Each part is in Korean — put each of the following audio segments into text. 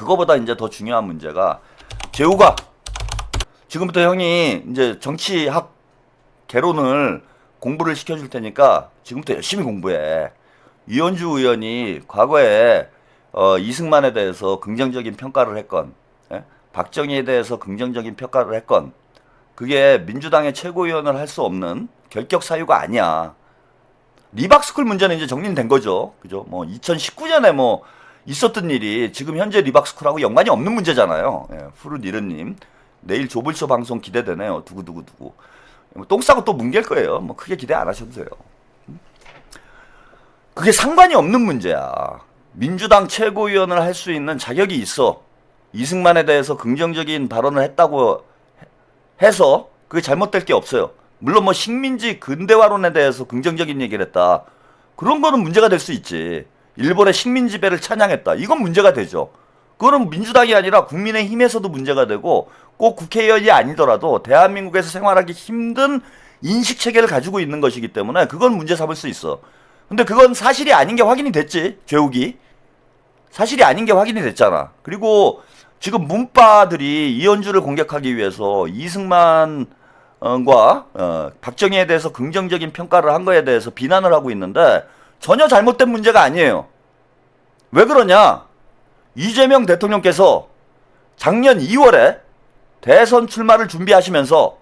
그거보다 이제 더 중요한 문제가 재우가 지금부터 형이 이제 정치학 개론을 공부를 시켜줄 테니까 지금부터 열심히 공부해. 이현주 의원이 과거에 이승만에 대해서 긍정적인 평가를 했건, 예? 박정희에 대해서 긍정적인 평가를 했건, 그게 민주당의 최고위원을 할 수 없는 결격 사유가 아니야. 리박스쿨 문제는 이제 정리된 거죠. 그죠? 뭐 2019년에 뭐 있었던 일이 지금 현재 리박스쿨하고 연관이 없는 문제잖아요. 예, 푸르니르님 내일 조블쇼 방송 기대되네요. 두구두구두구. 똥 싸고 또 뭉갤 거예요. 뭐 크게 기대 안 하셔도 돼요. 그게 상관이 없는 문제야. 민주당 최고위원을 할 수 있는 자격이 있어. 이승만에 대해서 긍정적인 발언을 했다고 해서 그게 잘못될 게 없어요. 물론 뭐 식민지 근대화론에 대해서 긍정적인 얘기를 했다. 그런 거는 문제가 될 수 있지. 일본의 식민지배를 찬양했다. 이건 문제가 되죠. 그거는 민주당이 아니라 국민의힘에서도 문제가 되고 꼭 국회의원이 아니더라도 대한민국에서 생활하기 힘든 인식체계를 가지고 있는 것이기 때문에 그건 문제 삼을 수 있어. 근데 그건 사실이 아닌 게 확인이 됐지. 죄욱이. 사실이 아닌 게 확인이 됐잖아. 그리고 지금 문파들이 이현주를 공격하기 위해서 이승만과 박정희에 대해서 긍정적인 평가를 한 거에 대해서 비난을 하고 있는데 전혀 잘못된 문제가 아니에요. 왜 그러냐? 이재명 대통령께서 작년 2월에 대선 출마를 준비하시면서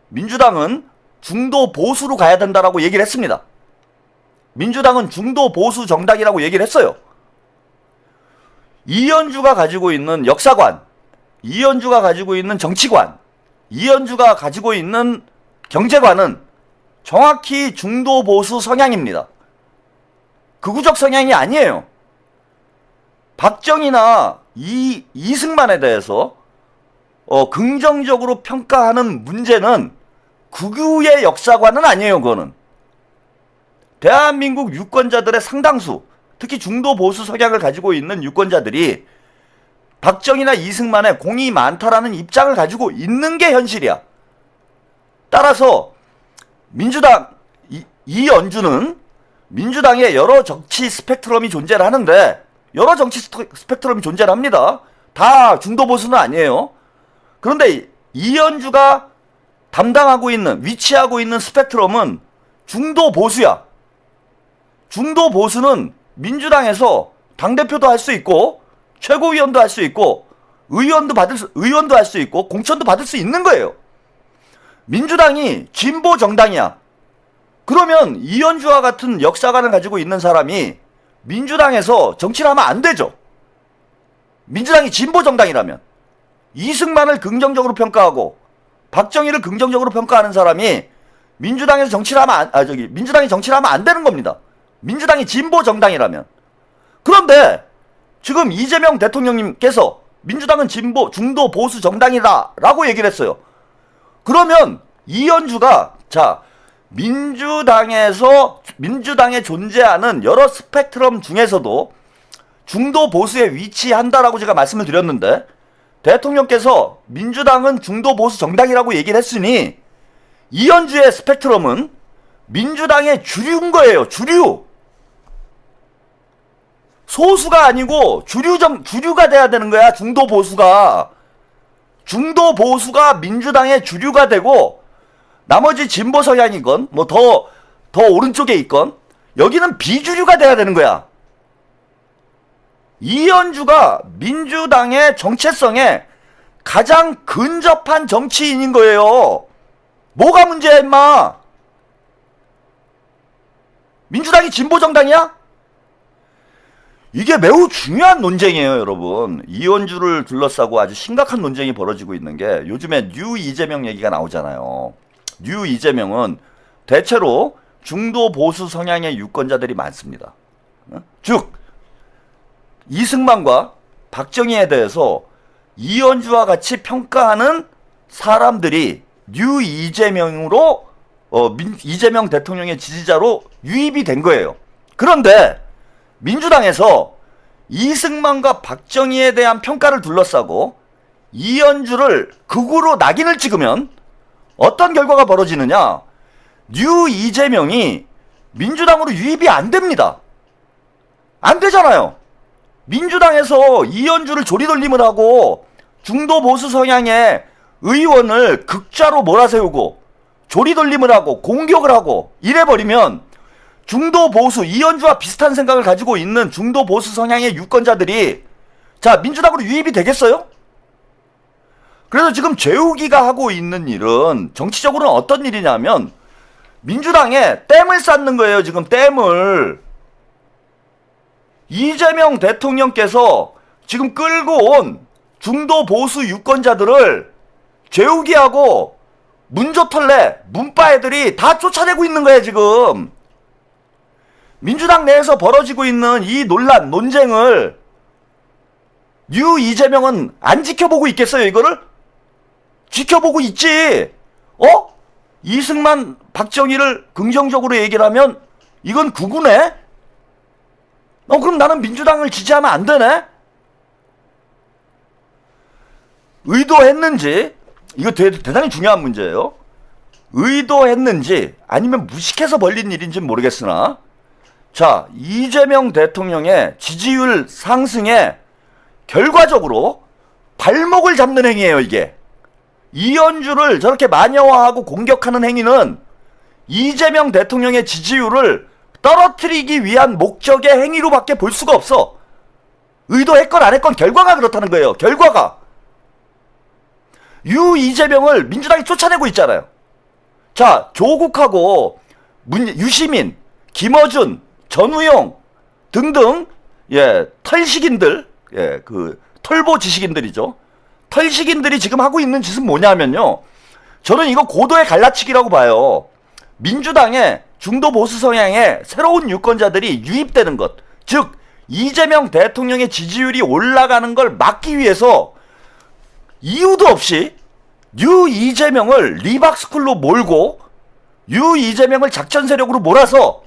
민주당은 중도 보수로 가야 된다라고 얘기를 했습니다. 민주당은 중도 보수 정당이라고 얘기를 했어요. 이현주가 가지고 있는 역사관, 이현주가 가지고 있는 정치관, 이현주가 가지고 있는 경제관은 정확히 중도 보수 성향입니다. 극우적 성향이 아니에요. 박정희나 이승만에 대해서 긍정적으로 평가하는 문제는 극우의 역사관은 아니에요. 그거는 대한민국 유권자들의 상당수, 특히 중도 보수 성향을 가지고 있는 유권자들이 박정희나 이승만에 공이 많다라는 입장을 가지고 있는 게 현실이야. 따라서 민주당 이연주는 민주당에 여러 정치 스펙트럼이 존재를 하는데 여러 정치 스펙트럼이 존재를 합니다. 다 중도 보수는 아니에요. 그런데 이현주가 담당하고 있는, 위치하고 있는 스펙트럼은 중도 보수야. 중도 보수는 민주당에서 당대표도 할 수 있고, 최고위원도 할 수 있고, 의원도 할 수 있고, 공천도 받을 수 있는 거예요. 민주당이 진보 정당이야. 그러면 이현주와 같은 역사관을 가지고 있는 사람이 민주당에서 정치를 하면 안 되죠. 민주당이 진보 정당이라면. 이승만을 긍정적으로 평가하고 박정희를 긍정적으로 평가하는 사람이 민주당에서 정치를 하면 민주당이 정치를 하면 안 되는 겁니다. 민주당이 진보 정당이라면. 그런데 지금 이재명 대통령님께서 민주당은 중도 보수 정당이다라고 얘기를 했어요. 그러면 이현주가 민주당에 존재하는 여러 스펙트럼 중에서도 중도 보수에 위치한다라고 제가 말씀을 드렸는데 대통령께서 민주당은 중도 보수 정당이라고 얘기를 했으니 이현주의 스펙트럼은 민주당의 주류인 거예요. 주류. 소수가 아니고 주류가 돼야 되는 거야. 중도 보수가 민주당의 주류가 되고 나머지 진보 성향이건 뭐 더 오른쪽에 있건 여기는 비주류가 돼야 되는 거야. 이현주가 민주당의 정체성에 가장 근접한 정치인인 거예요. 뭐가 문제야 임마. 민주당이 진보 정당이야? 이게 매우 중요한 논쟁이에요, 여러분. 이현주를 둘러싸고 아주 심각한 논쟁이 벌어지고 있는 게 요즘에 뉴 이재명 얘기가 나오잖아요. 뉴 이재명은 대체로 중도 보수 성향의 유권자들이 많습니다. 즉 이승만과 박정희에 대해서 이현주와 같이 평가하는 사람들이 뉴 이재명으로 이재명 대통령의 지지자로 유입이 된 거예요. 그런데 민주당에서 이승만과 박정희에 대한 평가를 둘러싸고 이현주를 극우로 낙인을 찍으면 어떤 결과가 벌어지느냐? 뉴 이재명이 민주당으로 유입이 안 됩니다. 안 되잖아요. 민주당에서 이현주를 조리돌림을 하고 중도 보수 성향의 의원을 극좌로 몰아세우고 조리돌림을 하고 공격을 하고 이래버리면 중도 보수, 이현주와 비슷한 생각을 가지고 있는 중도 보수 성향의 유권자들이 자, 민주당으로 유입이 되겠어요? 그래서 지금 재욱이가 하고 있는 일은 정치적으로는 어떤 일이냐면 민주당에 댐을 쌓는 거예요. 지금 댐을. 이재명 대통령께서 지금 끌고 온 중도 보수 유권자들을 재욱이하고 문조털래, 문빠 애들이 다 쫓아내고 있는 거예요, 지금. 민주당 내에서 벌어지고 있는 이 논란, 논쟁을 유 이재명은 안 지켜보고 있겠어요, 이거를? 지켜보고 있지. 이승만, 박정희를 긍정적으로 얘기를 하면 이건 극우네? 그럼 나는 민주당을 지지하면 안 되네? 의도했는지, 이거 대단히 중요한 문제예요. 의도했는지 아니면 무식해서 벌린 일인지는 모르겠으나 자, 이재명 대통령의 지지율 상승에 결과적으로 발목을 잡는 행위예요, 이게. 이현주를 저렇게 마녀화하고 공격하는 행위는 이재명 대통령의 지지율을 떨어뜨리기 위한 목적의 행위로밖에 볼 수가 없어. 의도했건 안 했건 결과가 그렇다는 거예요. 결과가. 이재명을 민주당이 쫓아내고 있잖아요. 자, 조국하고 유시민, 김어준, 전우용 등등 털식인들, 그 털보 지식인들이죠. 털식인들이 지금 하고 있는 짓은 뭐냐면요. 저는 이거 고도의 갈라치기라고 봐요. 민주당의 중도 보수 성향의 새로운 유권자들이 유입되는 것, 즉 이재명 대통령의 지지율이 올라가는 걸 막기 위해서 이유도 없이 이재명을 리박스쿨로 몰고 이재명을 작전 세력으로 몰아서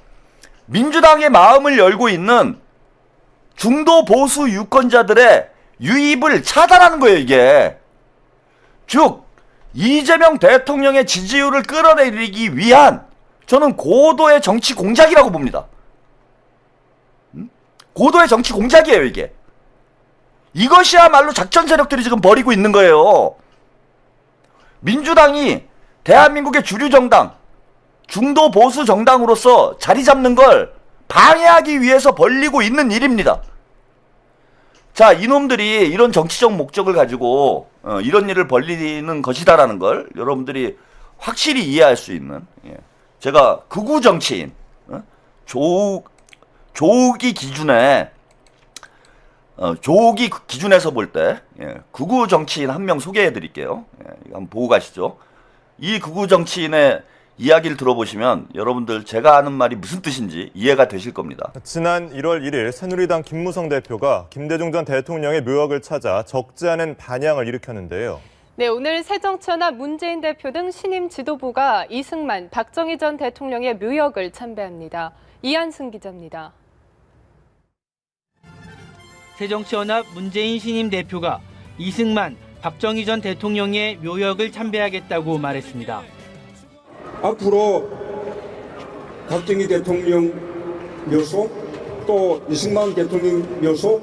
민주당의 마음을 열고 있는 중도 보수 유권자들의 유입을 차단하는 거예요, 이게. 즉 이재명 대통령의 지지율을 끌어내리기 위한 저는 고도의 정치 공작이라고 봅니다. 고도의 정치 공작이에요, 이게. 이것이야말로 작전 세력들이 지금 벌이고 있는 거예요. 민주당이 대한민국의 주류 정당, 중도 보수 정당으로서 자리 잡는 걸 방해하기 위해서 벌리고 있는 일입니다. 자, 이놈들이 이런 정치적 목적을 가지고 이런 일을 벌리는 것이다라는 걸 여러분들이 확실히 이해할 수 있는, 제가 극우 정치인 조욱이 기준에 조욱이 기준에서 볼 때 극우 정치인 한 명 소개해 드릴게요. 한번 보고 가시죠. 이 극우 정치인의 이야기를 들어보시면 여러분들 제가 하는 말이 무슨 뜻인지 이해가 되실 겁니다. 지난 1월 1일 새누리당 김무성 대표가 김대중 전 대통령의 묘역을 찾아 적지 않은 반향을 일으켰는데요. 네, 오늘 새정치연합 문재인 대표 등 신임 지도부가 이승만, 박정희 전 대통령의 묘역을 참배합니다. 이한승 기자입니다. 새정치연합 문재인 신임 대표가 이승만, 박정희 전 대통령의 묘역을 참배하겠다고 말했습니다. 앞으로 박정희 대통령 묘소 또 이승만 대통령 묘소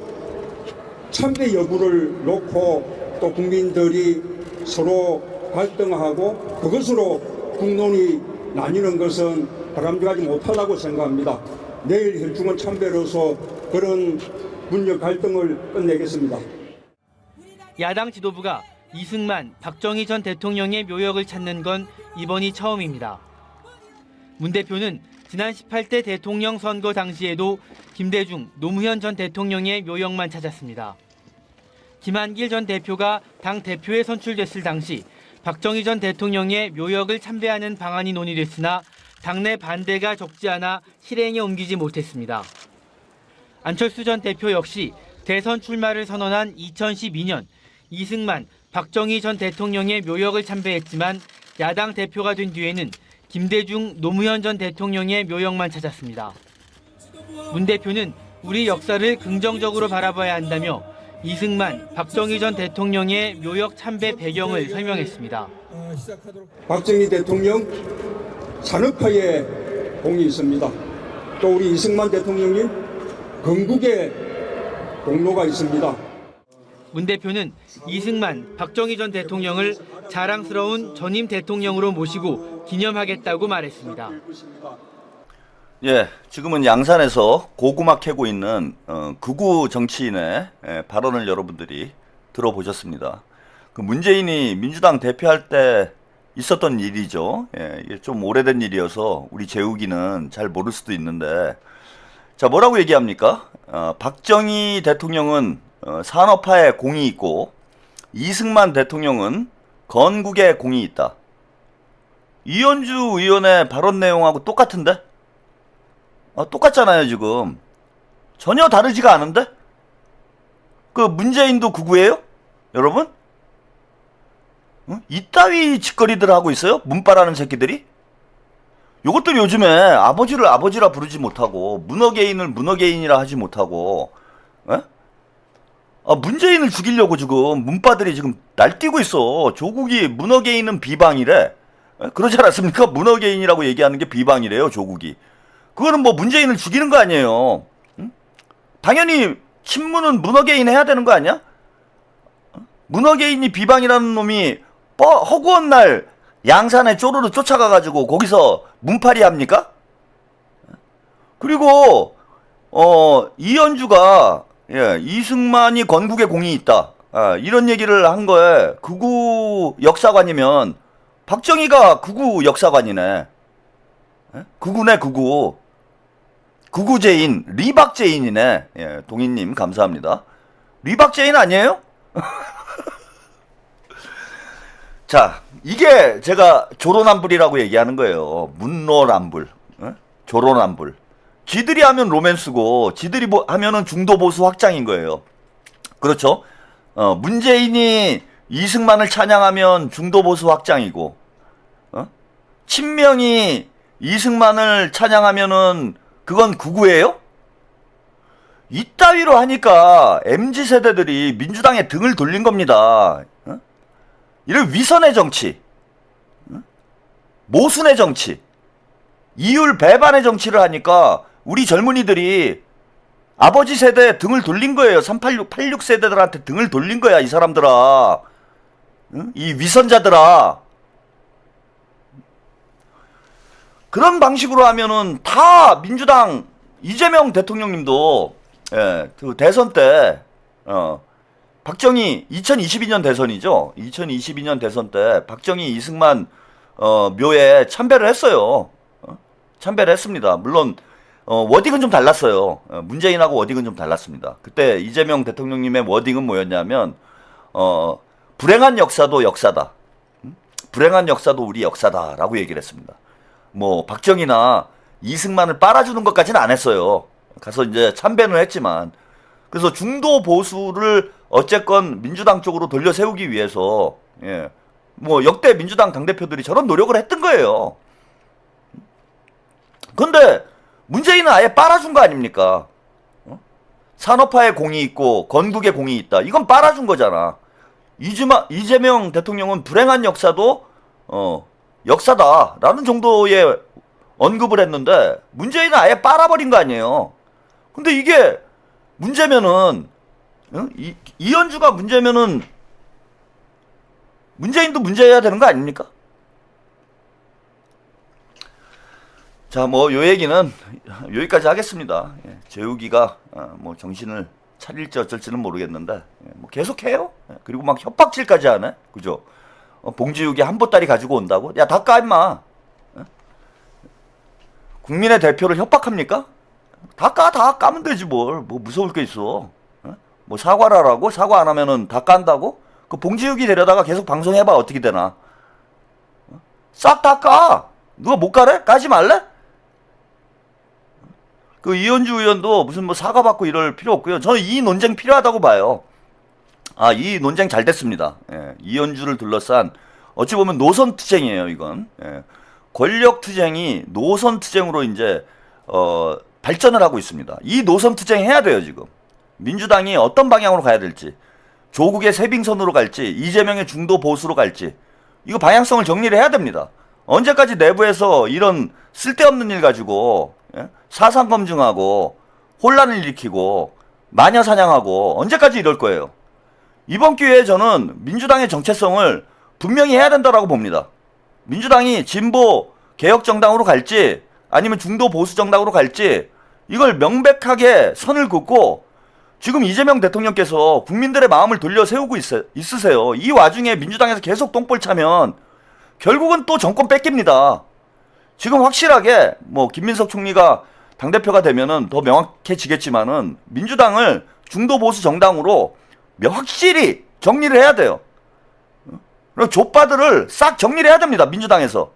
참배 여부를 놓고 또 국민들이 서로 갈등하고 그것으로 국론이 나뉘는 것은 바람직하지 못하다고 생각합니다. 내일 혈중은 참배로서 그런 문력 갈등을 끝내겠습니다. 야당 지도부가 이승만, 박정희 전 대통령의 묘역을 찾는 건 이번이 처음입니다. 문 대표는 지난 18대 대통령 선거 당시에도 김대중, 노무현 전 대통령의 묘역만 찾았습니다. 김한길 전 대표가 당 대표에 선출됐을 당시 박정희 전 대통령의 묘역을 참배하는 방안이 논의됐으나 당내 반대가 적지 않아 실행에 옮기지 못했습니다. 안철수 전 대표 역시 대선 출마를 선언한 2012년 이승만, 박정희 전 대통령의 묘역을 참배했지만 야당 대표가 된 뒤에는 김대중, 노무현 전 대통령의 묘역만 찾았습니다. 문 대표는 우리 역사를 긍정적으로 바라봐야 한다며 이승만, 박정희 전 대통령의 묘역 참배 배경을 설명했습니다. 박정희 대통령 산업화에 공이 있습니다. 또 우리 이승만 대통령님 건국의 공로가 있습니다. 문 대표는 이승만, 박정희 전 대통령을 자랑스러운 전임 대통령으로 모시고 기념하겠다고 말했습니다. 예, 지금은 양산에서 고구마 캐고 있는 극우 정치인의 발언을 여러분들이 들어보셨습니다. 그 문재인이 민주당 대표할 때 있었던 일이죠. 예, 이게 좀 오래된 일이어서 우리 재욱이는 잘 모를 수도 있는데, 자, 뭐라고 얘기합니까? 박정희 대통령은 산업화에 공이 있고 이승만 대통령은 건국에 공이 있다. 이현주 의원의 발언 내용하고 똑같은데? 똑같잖아요, 지금. 전혀 다르지가 않은데? 그 문재인도 극우예요? 여러분? 이따위 짓거리들 하고 있어요? 문바라는 새끼들이? 요것들 요즘에 아버지를 아버지라 부르지 못하고 문어게인을 문어게인이라 하지 못하고 문재인을 죽이려고 지금 문바들이 지금 날뛰고 있어. 조국이 문어게인은 비방이래. 그러지 않았습니까? 문어게인이라고 얘기하는 게 비방이래요, 조국이. 그거는 뭐 문재인을 죽이는 거 아니에요. 응? 당연히 친문은 문어게인 해야 되는 거 아니야? 문어게인이 비방이라는 놈이 허구한 날 양산에 쪼르르 쫓아가가지고 거기서 문파리 합니까? 그리고 이현주가 이승만이 건국에 공이 있다, 이런 얘기를 한 거에 극우 역사관이면 박정희가 극우 역사관이네. 극우네, 극우. 극우제인, 리박제인이네. 예, 동희님 감사합니다. 리박제인 아니에요? 자, 이게 제가 조론안불이라고 얘기하는 거예요. 문로란불, 조론안불. 지들이 하면 로맨스고 지들이 하면은 중도보수 확장인 거예요. 그렇죠? 문재인이 이승만을 찬양하면 중도보수 확장이고, 친명이 이승만을 찬양하면은 그건 극우예요? 이따위로 하니까 MZ세대들이 민주당에 등을 돌린 겁니다. 이런 위선의 정치, 모순의 정치, 이율 배반의 정치를 하니까 우리 젊은이들이 아버지 세대에 등을 돌린 거예요. 386, 86세대들한테 등을 돌린 거야, 이 사람들아. 이 위선자들아. 그런 방식으로 하면은 다 민주당 이재명 대통령님도 그 대선 때 박정희 2022년 대선이죠. 2022년 대선 때 박정희 이승만 묘에 참배를 했어요. 참배를 했습니다. 물론 워딩은 좀 달랐어요. 문재인하고 워딩은 좀 달랐습니다. 그때 이재명 대통령님의 워딩은 뭐였냐면 불행한 역사도 역사다. 불행한 역사도 우리 역사다라고 얘기를 했습니다. 뭐 박정희나 이승만을 빨아주는 것까지는 안 했어요. 가서 이제 참배는 했지만, 그래서 중도 보수를 어쨌건 민주당 쪽으로 돌려 세우기 위해서 뭐 역대 민주당 당대표들이 저런 노력을 했던 거예요. 근데 문재인은 아예 빨아준 거 아닙니까? 산업화에 공이 있고 건국에 공이 있다. 이건 빨아준 거잖아. 이재명 대통령은 불행한 역사도 역사다라는 정도의 언급을 했는데 문재인은 아예 빨아버린 거 아니에요. 근데 이게 문제면은 이현주가 문제면은 문재인도 문제여야 되는 거 아닙니까? 자, 뭐 요 얘기는 여기까지 하겠습니다. 재욱이가 뭐 정신을 차릴지 어쩔지는 모르겠는데 뭐 계속해요. 그리고 막 협박질까지 하네. 그죠? 봉지욱이 한 보따리 가지고 온다고? 야, 다 까 임마. 국민의 대표를 협박합니까? 다 까면 되지 뭘. 뭐 무서울 게 있어. 뭐 사과를 하라고? 사과 안 하면은 다 깐다고? 그 봉지욱이 데려다가 계속 방송해봐. 어떻게 되나? 싹 다 까. 누가 못 까래? 까지 말래? 그 이현주 의원도 무슨 뭐 사과받고 이럴 필요 없고요. 저는 이 논쟁 필요하다고 봐요. 이 논쟁 잘 됐습니다. 이현주를 둘러싼 어찌 보면 노선 투쟁이에요, 이건. 권력 투쟁이 노선 투쟁으로 이제 발전을 하고 있습니다. 이 노선 투쟁 해야 돼요, 지금. 민주당이 어떤 방향으로 가야 될지, 조국의 새빙선으로 갈지, 이재명의 중도 보수로 갈지, 이거 방향성을 정리를 해야 됩니다. 언제까지 내부에서 이런 쓸데없는 일 가지고 사상 검증하고 혼란을 일으키고 마녀 사냥하고 언제까지 이럴 거예요? 이번 기회에 저는 민주당의 정체성을 분명히 해야 된다라고 봅니다. 민주당이 진보 개혁 정당으로 갈지 아니면 중도 보수 정당으로 갈지 이걸 명백하게 선을 긋고 지금 이재명 대통령께서 국민들의 마음을 돌려 세우고 있으세요. 이 와중에 민주당에서 계속 똥볼 차면 결국은 또 정권 뺏깁니다. 지금 확실하게 뭐 김민석 총리가 당대표가 되면은 더 명확해지겠지만은 민주당을 중도 보수 정당으로 확실히 정리를 해야 돼요. 그리고 족바들을 싹 정리를 해야 됩니다. 민주당에서.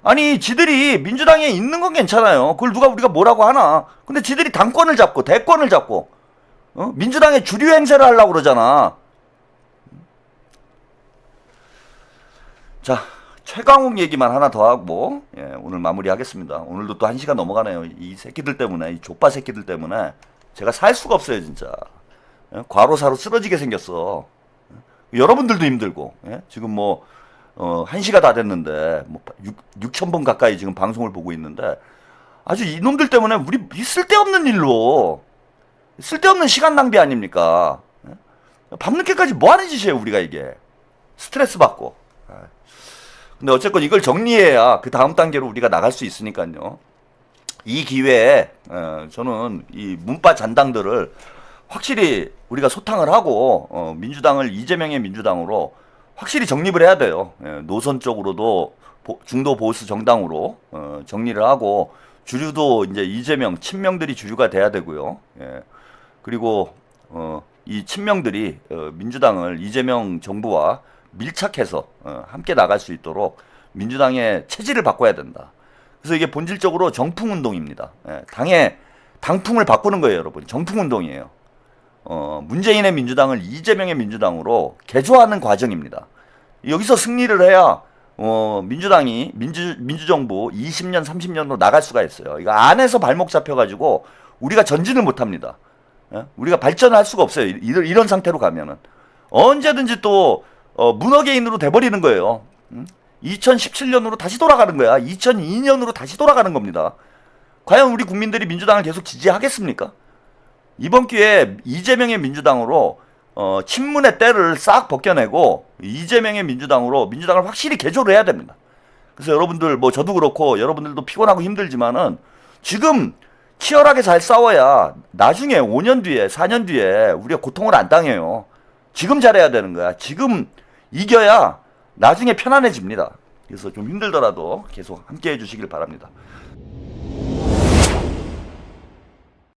아니 지들이 민주당에 있는 건 괜찮아요. 그걸 우리가 뭐라고 하나. 근데 지들이 당권을 잡고 대권을 잡고 민주당의 주류 행세를 하려고 그러잖아. 자, 최강욱 얘기만 하나 더 하고 오늘 마무리하겠습니다. 오늘도 또 1시간 넘어가네요. 이 새끼들 때문에, 이 족바 새끼들 때문에 제가 살 수가 없어요 진짜. 과로사로 쓰러지게 생겼어. 여러분들도 힘들고 지금 뭐 1시가 다 됐는데 뭐 6,000번 가까이 지금 방송을 보고 있는데 아주 이놈들 때문에 우리 쓸데없는 일로 쓸데없는 시간 낭비 아닙니까? 밤늦게까지 뭐 하는 짓이에요 우리가 이게. 스트레스 받고. 근데 어쨌건 이걸 정리해야 그 다음 단계로 우리가 나갈 수 있으니까요. 이 기회에 저는 이 문파 잔당들을 확실히 우리가 소탕을 하고 민주당을 이재명의 민주당으로 확실히 정립을 해야 돼요. 노선적으로도 중도 보수 정당으로 정리를 하고 주류도 이제 이재명 친명들이 주류가 돼야 되고요. 그리고 이 친명들이 민주당을 이재명 정부와 밀착해서 함께 나갈 수 있도록 민주당의 체질을 바꿔야 된다. 그래서 이게 본질적으로 정풍운동입니다. 당의 당풍을 바꾸는 거예요, 여러분. 정풍운동이에요. 문재인의 민주당을 이재명의 민주당으로 개조하는 과정입니다. 여기서 승리를 해야 민주당이 민주정부 20년, 30년으로 나갈 수가 있어요. 이거 안에서 발목 잡혀가지고 우리가 전진을 못합니다. 우리가 발전할 수가 없어요. 이런 상태로 가면은 언제든지 또 문어게인으로 돼버리는 거예요. 2017년으로 다시 돌아가는 거야. 2002년으로 다시 돌아가는 겁니다. 과연 우리 국민들이 민주당을 계속 지지하겠습니까? 이번 기회에 이재명의 민주당으로 친문의 때를 싹 벗겨내고 이재명의 민주당으로 민주당을 확실히 개조를 해야 됩니다. 그래서 여러분들 뭐 저도 그렇고 여러분들도 피곤하고 힘들지만은 지금 치열하게 잘 싸워야 나중에 5년 뒤에 4년 뒤에 우리가 고통을 안 당해요. 지금 잘해야 되는 거야. 지금 이겨야 나중에 편안해집니다. 그래서 좀 힘들더라도 계속 함께 해주시길 바랍니다.